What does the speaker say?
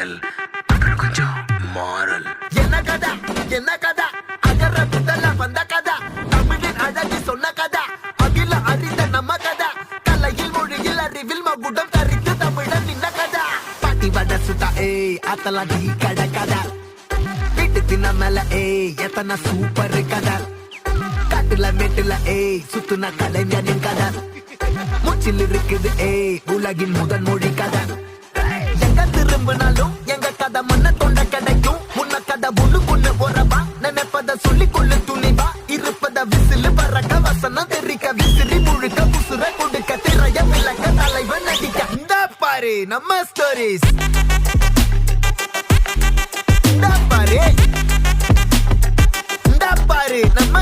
Channel அப்புறம் கொஞ்சம் மாறல். என்ன கதா அகர முதல வந்த கதா தமிழின் அழகு சொன்ன கதா அகில அறிந்த நம்ம கதா கலையில் மொழியில் அறிவில் மகுடம் தரித்து தமிழன் நின்ன கதா பாட்டி வட சுட்டா அத்தலா டீ கடை கதா வீட்டு தின்ன மேல எத்தனை சூப்பர் கதா காட்டுல மேட்டுல சுத்துன கலைஞனின் கதா மூச்சில் இருக்குது உலகின் முதன் மொழி கதா எங்க திரும்பினாலும் எங்க கதை மண்ண தொண்ட கிடைக்கும் முன்ன கதை ஒண்ணு போறவா நினைப்பத சொல்லி கொள்ளு துணிவா இருப்பத விசிலு பறக்க வசனம் தெரிக்க விசிறி முழுக்க புசுர கொடுக்க திரைய விளக்க தலைவன் நடிக்க இந்த பாரு நம்ம ஸ்டோரிஸ் இந்த பாரு நம்ம